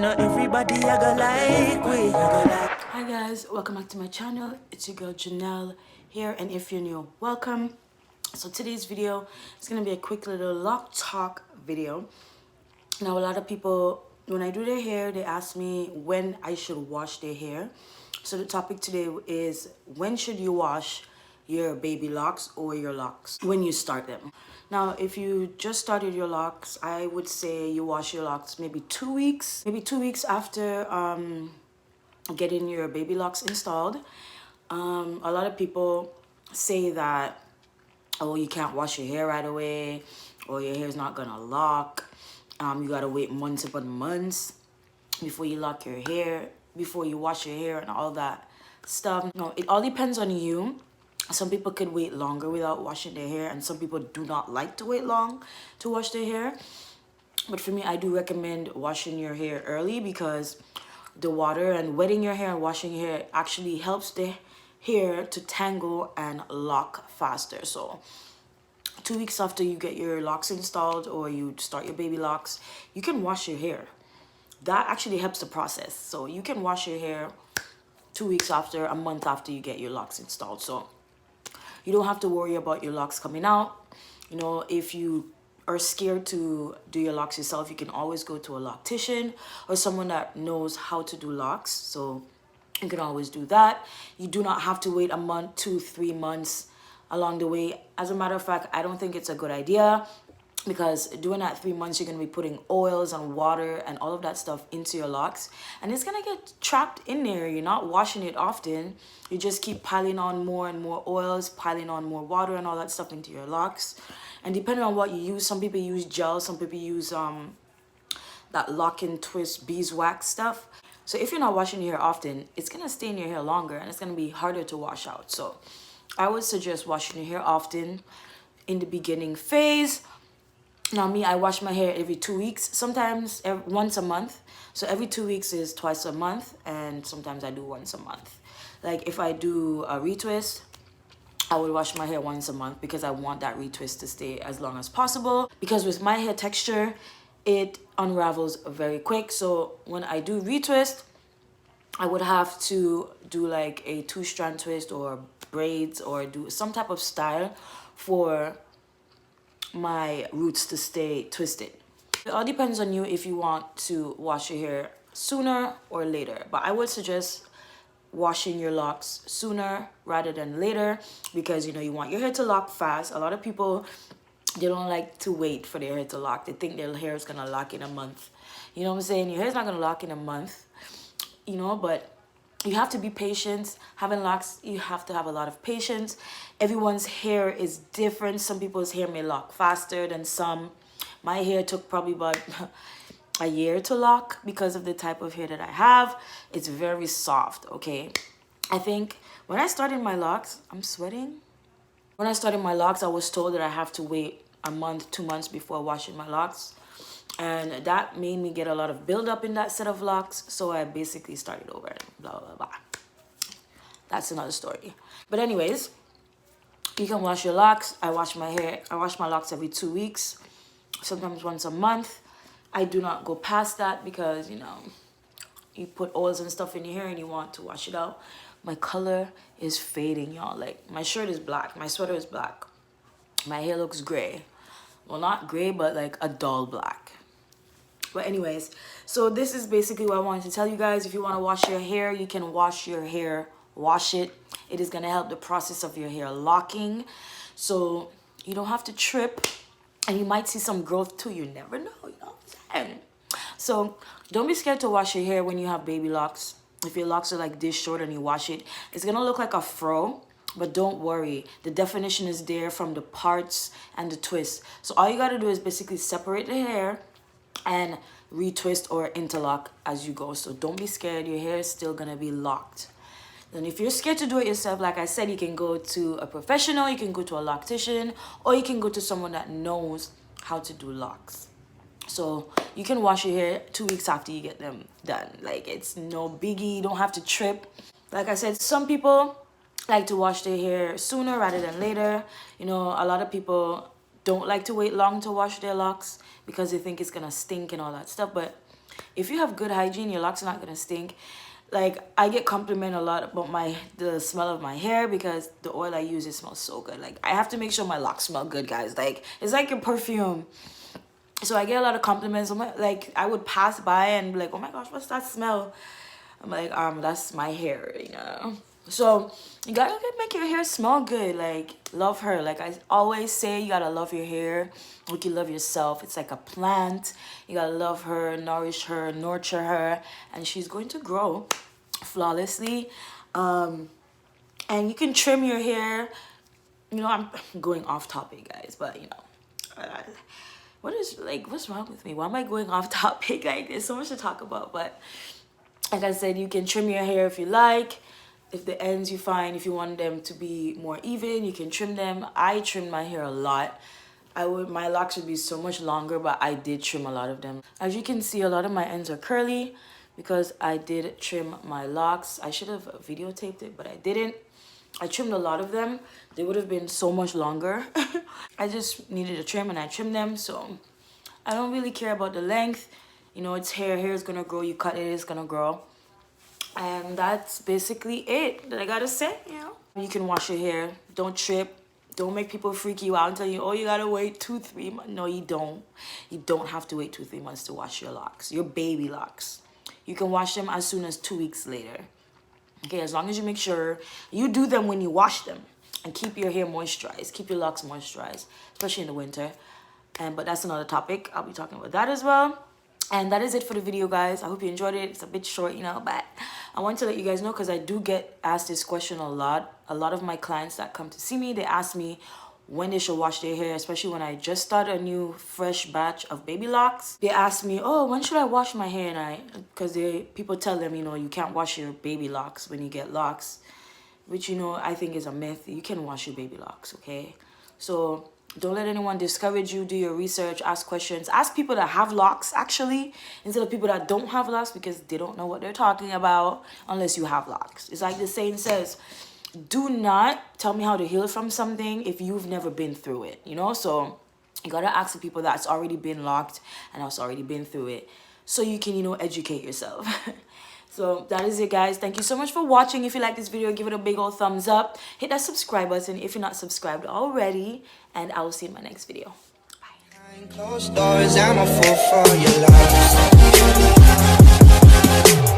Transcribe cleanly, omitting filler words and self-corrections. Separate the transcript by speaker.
Speaker 1: not everybody I go like we.
Speaker 2: Hi guys, welcome back to my channel. It's your girl Jenell here, and if you're new, welcome. So today's video is gonna be a quick little lock talk video. Now a lot of people, when I do their hair, they ask me when I should wash their hair. So the topic today is when should you wash your baby locks or your locks when you start them. Now if you just started your locks, I would say you wash your locks maybe 2 weeks, after getting your baby locks installed. A lot of people say that, oh, you can't wash your hair right away, or your hair's not gonna lock. You gotta wait months upon months before you lock your hair, before you wash your hair and all that stuff. No, it all depends on you. Some people could wait longer without washing their hair, and some people do not like to wait long to wash their hair. But for me, I do recommend washing your hair early, because the water and wetting your hair and washing your hair actually helps the hair to tangle and lock faster. So 2 weeks after you get your locks installed or you start your baby locks, you can wash your hair. That actually helps the process. So you can wash your hair 2 weeks after, a month after you get your locks installed. So you don't have to worry about your locks coming out. You know, if you are scared to do your locks yourself, you can always go to a loctician or someone that knows how to do locks. So you can always do that. You do not have to wait a month, 2-3 months along the way. As a matter of fact, I don't think it's a good idea, because during that 3 months, you're going to be putting oils and water and all of that stuff into your locks, and it's going to get trapped in there. You're not washing it often. You just keep piling on more and more oils, piling on more water and all that stuff into your locks. And depending on what you use, some people use gel, some people use that lock and twist beeswax stuff. So if you're not washing your hair often, it's going to stay in your hair longer, and it's going to be harder to wash out. So I would suggest washing your hair often in the beginning phase. Now me, I wash my hair every 2 weeks, sometimes once a month. So every 2 weeks is twice a month, and sometimes I do once a month. Like if I do a retwist, I would wash my hair once a month, because I want that retwist to stay as long as possible. Because with my hair texture, it unravels very quick. So when I do retwist, I would have to do like a 2-strand twist or braids, or do some type of style for my roots to stay twisted. It all depends on you if you want to wash your hair sooner or later, but I would suggest washing your locks sooner rather than later, because you know you want your hair to lock fast. A lot of people, they don't like to wait for their hair to lock. They think their hair is gonna lock in a month. You know what I'm saying? Your hair's not gonna lock in a month, you know, but you have to be patient. Having locks, you have to have a lot of patience. Everyone's hair is different. Some people's hair may lock faster than some. My hair took probably about a year to lock because of the type of hair that I have. It's very soft, okay? I think when I started my locks, I'm sweating. When I started my locks, I was told that I have to wait a month, 2 months before washing my locks. And that made me get a lot of buildup in that set of locks. So I basically started over and blah, blah, blah. That's another story. But anyways, you can wash your locks. I wash my hair. I wash my locks every 2 weeks, sometimes once a month. I do not go past that, because, you know, you put oils and stuff in your hair and you want to wash it out. My color is fading, y'all. Like, my shirt is black. My sweater is black. My hair looks gray. Well, not gray, but like a dull black. But anyways, so this is basically what I wanted to tell you guys. If you want to wash your hair, you can wash your hair, wash it. It is going to help the process of your hair locking. So you don't have to trip, and you might see some growth too. You never know, you know what I'm saying? So don't be scared to wash your hair when you have baby locks. If your locks are like this short and you wash it, it's going to look like a fro. But don't worry, the definition is there from the parts and the twist. So all you got to do is basically separate the hair and retwist or interlock as you go. So don't be scared, your hair is still gonna be locked. Then if you're scared to do it yourself, like I said, you can go to a professional, you can go to a loctician, or you can go to someone that knows how to do locks. So you can wash your hair 2 weeks after you get them done. Like, it's no biggie, you don't have to trip. Like I said, some people like to wash their hair sooner rather than later. You know, a lot of people don't like to wait long to wash their locks because they think it's gonna stink and all that stuff. But if you have good hygiene, your locks are not gonna stink. Like, I get compliment a lot about the smell of my hair because the oil I use, it smells so good. Like, I have to make sure my locks smell good, guys. Like, it's like a perfume. So I get a lot of compliments. Like, I would pass by and be like, oh my gosh, what's that smell? I'm like, that's my hair, you know. So you gotta make your hair smell good. Like, love her. Like I always say, you gotta love your hair like you love yourself. It's like a plant. You gotta love her, nourish her, nurture her, and she's going to grow flawlessly. And you can trim your hair. You know, I'm going off topic, guys, but you know, what's wrong with me? Why am I going off topic? Like, there's so much to talk about, but like I said, you can trim your hair if you like. If the ends you find, if you want them to be more even, you can trim them. I trimmed my hair a lot. My locks would be so much longer, but I did trim a lot of them. As you can see, a lot of my ends are curly because I did trim my locks. I should have videotaped it, but I didn't. I trimmed a lot of them. They would have been so much longer. I just needed a trim and I trimmed them, so I don't really care about the length. You know, it's hair. Hair is gonna grow. You cut it, it's gonna grow. And that's basically it that I gotta say, you know. You can wash your hair. Don't trip. Don't make people freak you out and tell you, oh, you gotta wait 2-3 months. No, you don't. You don't have to wait 2-3 months to wash your locks. Your baby locks. You can wash them as soon as 2 weeks later. Okay, as long as you make sure you do them when you wash them. And keep your hair moisturized. Keep your locks moisturized. Especially in the winter. But that's another topic. I'll be talking about that as well. And that is it for the video, guys. I hope you enjoyed it. It's a bit short, you know, but I want to let you guys know because I do get asked this question a lot. A lot of my clients that come to see me, they ask me when they should wash their hair, especially when I just start a new fresh batch of baby locks. They ask me, oh, when should I wash my hair? And because people tell them, you know, you can't wash your baby locks when you get locks, which, you know, I think is a myth. You can wash your baby locks, okay? So don't let anyone discourage you. Do your research, ask questions, ask people that have locks actually instead of people that don't have locks because they don't know what they're talking about unless you have locks. It's like the saying says, do not tell me how to heal from something if you've never been through it, you know? So you gotta ask the people that's already been locked and that's already been through it so you can, you know, educate yourself. So that is it, guys. Thank you so much for watching. If you like this video, give it a big old thumbs up. Hit that subscribe button if you're not subscribed already. And I will see you in my next video. Bye. Closed doors, I'm a fool for your love.